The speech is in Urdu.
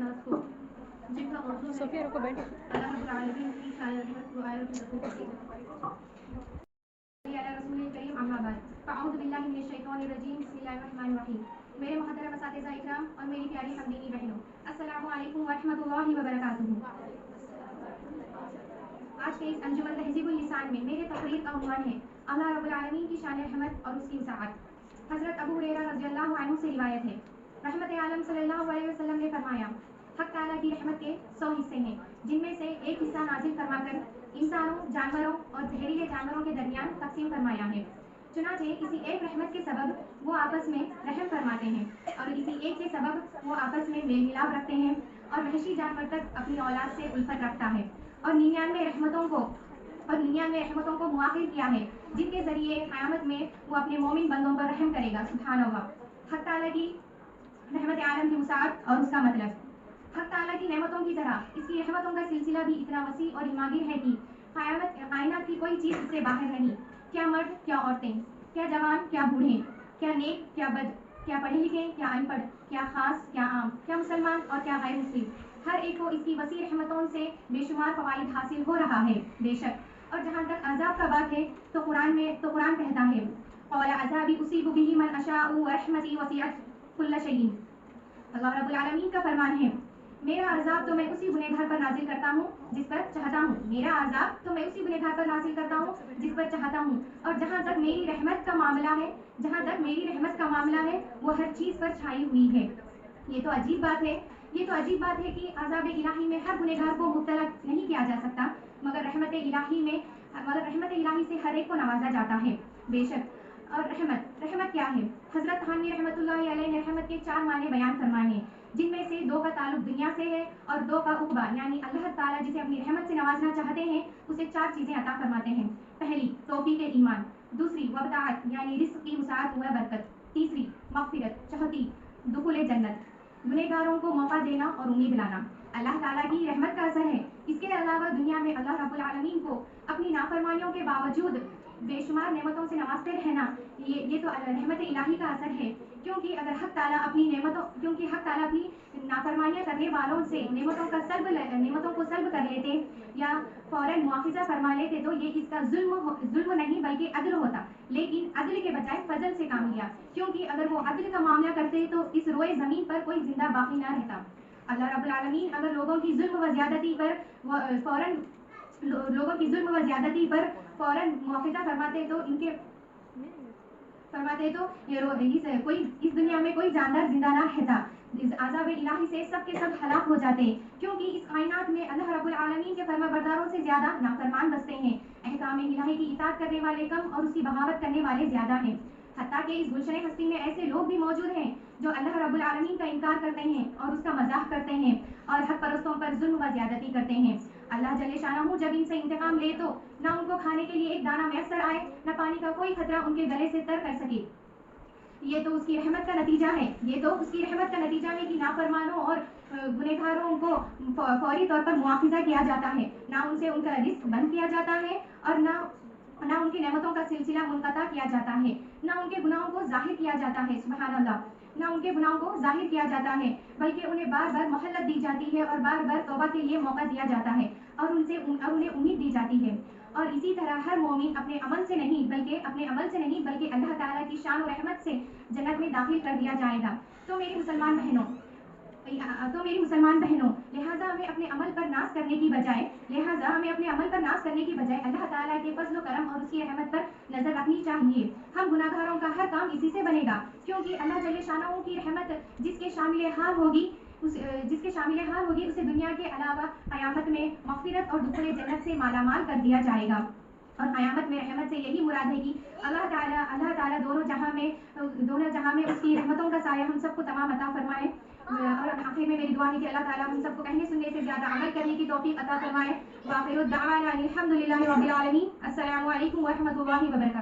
جن کا موضوع صوفیہ رکو بیٹھو. اللہ رب العالمین کی شان رحمت و آیت رسول کریم اما بعد فاعوذ باللہ من الشیطان الرجیم بسم اللہ الرحمن الرحیم. میرے محترم اساتذہ اکرام اور میری پیاری ہمدینی بہنوں، السلام علیکم ورحمۃ اللہ وبرکاتہ. آج کے اس انجمن تہذیب اللسان میں میرے تقریر کا عنوان ہے اللہ رب العالمین کی شان رحمت اور اس کی وسعت. حضرت ابو ہریرہ رضی اللہ عنہ سے روایت ہے، رحمت عالم صلی اللہ علیہ وسلم نے فرمایا، حق تعالیٰ کی رحمت کے 100 حصے ہیں، جن میں سے ایک حصہ نازل فرما کر انسانوں، جانوروں اور زہریلے جانوروں کے درمیان تقسیم فرمایا ہے. چنانچہ کسی ایک رحمت کے سبب وہ آپس میں رحم فرماتے ہیں اور کسی ایک کے سبب وہ آپس میں میل ملاپ رکھتے ہیں اور وحشی جانور تک اپنی اولاد سے الفت رکھتا ہے اور 99 رحمتوں کو مؤخر کیا ہے، جن کے ذریعے قیامت میں وہ اپنے مومن بندوں پر رحم کرے گا. سبحان اللہ. حق تعالیٰ کی رحمت عالم کی وسعت اور اس کا مطلب. حق تعالیٰ کی نعمتوں کی طرح اس کی رحمتوں کا سلسلہ بھی اتنا وسیع اور اماگیر ہے کہ کائنات کی کوئی چیز اس سے باہر نہیں. کیا مرد، کیا عورتیں، کیا جوان، کیا بوڑھے، کیا نیک، کیا بد، کیا پڑھے لکھے، کیا ان پڑھ، کیا خاص، کیا عام، کیا مسلمان اور کیا غیر مسلم، ہر ایک کو اس کی وسیع رحمتوں سے بے شمار فوائد حاصل ہو رہا ہے. بے شک. اور جہاں تک عذاب کا بات ہے تو قرآن کہتا ہے، قال عذابی اصیب به من اشاء ورحمتی وسعت کل شیء. اللہ رب العالمین کا فرمان ہے، میرا عذاب تو میں اسی گنہگار پر نازل کرتا ہوں جس پر چاہتا ہوں. میرا عذاب تو میں اسی گنہگار پر نازل کرتا ہوں جس پر چاہتا ہوں. اور جہاں تک میری رحمت کا معاملہ ہے وہ ہر چیز پر چھائی ہوئی ہے. یہ تو عجیب بات ہے کہ عذاب الہی میں ہر گنہگار کو مبتلا نہیں کیا جا سکتا، مگر رحمت الہی سے ہر ایک کو نوازا جاتا ہے. بے شک. اور رحمت کیا ہے؟ حضرت تھانوی رحمۃ اللہ علیہ نے رحمت کے 4 معنی بیان فرمائے ہیں، جن میں سے 2 کا تعلق دنیا سے ہے اور 2 کا عقبہ، یعنی اللہ تعالیٰ جسے اپنی رحمت سے نوازنا چاہتے ہیں اسے 4 چیزیں عطا فرماتے ہیں. پہلی، توفیق ایمان. دوسری، وبداعت یعنی رزق کی وسعت و برکت. تیسری، مغفرت. چوتھی، دخول جنت. گنہگاروں کو موقع دینا اور امید لانا اللہ تعالیٰ کی رحمت کا اثر ہے. اس کے علاوہ دنیا میں اللہ رب العالمین کو اپنی نافرمانیوں کے باوجود بے شمار نعمتوں سے نوازتے رہنا، یہ تو رحمت الہی کا اثر ہے. کیونکہ حق تعالیٰ اپنی نافرمانیاں کرنے والوں سے نعمتوں کو سلب کر لیتے یا فوراً مواخذہ فرما لیتے تو یہ اس کا ظلم نہیں بلکہ عدل ہوتا. لیکن عدل کے بجائے فضل سے کام لیا، کیونکہ اگر وہ عدل کا معاملہ کرتے تو اس روئے زمین پر کوئی زندہ باقی نہ رہتا. اللہ رب العالمین اگر لوگوں کی ظلم و زیادتی پر فوراً مواخذہ فرماتے تو اس دنیا میں کوئی جاندار زندہ نہ رہتا. عذاب الہی سے سب کے سب ہلاک ہو جاتے، کیونکہ اس کائنات میں اللہ رب العالمین کے فرما برداروں سے زیادہ نافرمان بستے ہیں. احکام الہی کی اطاعت کرنے والے کم اور اس کی بغاوت کرنے والے زیادہ ہیں. حتیٰ کہ اس گلشن ہستی میں ایسے لوگ بھی موجود ہیں جو اللہ رب العالمین کا انکار کرتے ہیں اور اس کا مذاق کرتے ہیں اور حق پرستوں پر ظلم و زیادتی کرتے ہیں. اللہ جل شانہ جب ان سے انتقام لے تو نہ ان کو کھانے کے لیے ایک دانہ میسر آئے، نہ پانی کا کوئی خطرہ ان کے گلے سے تر کر سکے. یہ تو اس کی رحمت کا نتیجہ ہے کہ نافرمانوں اور گنہگاروں کو فوری طور پر مواخذہ کیا جاتا ہے، نہ ان سے ان کا رزق بند کیا جاتا ہے اور نہ ان کی نعمتوں کا سلسلہ منقطع کیا جاتا ہے، نہ ان کے گناہوں کو ظاہر کیا جاتا ہے. سبحان اللہ. نہ ان کے گناہوں کو ظاہر کیا جاتا ہے بلکہ انہیں بار بار مہلت دی جاتی ہے اور بار بار توبہ کے لیے موقع دیا جاتا ہے اور انہیں امید دی جاتی ہے. اور اسی طرح ہر مومن اپنے عمل سے نہیں بلکہ اللہ تعالیٰ کی شان و رحمت سے جنت میں داخل کر دیا جائے گا. تو میری مسلمان بہنوں، لہٰذا ہمیں اپنے عمل پر ناز کرنے کی بجائے اللہ تعالیٰ کے فضل و کرم اور اس کی رحمت پر نظر رکھنی چاہیے. ہم گناہگاروں کا ہر کام اسی سے بنے گا، کیونکہ اللہ جل شانہ کی رحمت جس کے شامل حال ہوگی اسے دنیا کے علاوہ قیامت میں مغفرت اور دخول جنت سے مالا مال کر دیا جائے گا. اور قیامت میں رحمت سے یہی مراد ہے کہ اللہ تعالیٰ دونوں جہاں میں اس کی رحمتوں کا سایہ ہم سب کو تمام عطا فرمائے. اور آخر میں میری دعا ہے کہ اللہ تعالیٰ ہم سب کو کہنے سننے سے زیادہ عمل کرنے کی توفیق عطا فرمائے. وآخر دعوانا الحمد للہ رب العالمین. السلام علیکم ورحمۃ اللہ وبرکاتہ.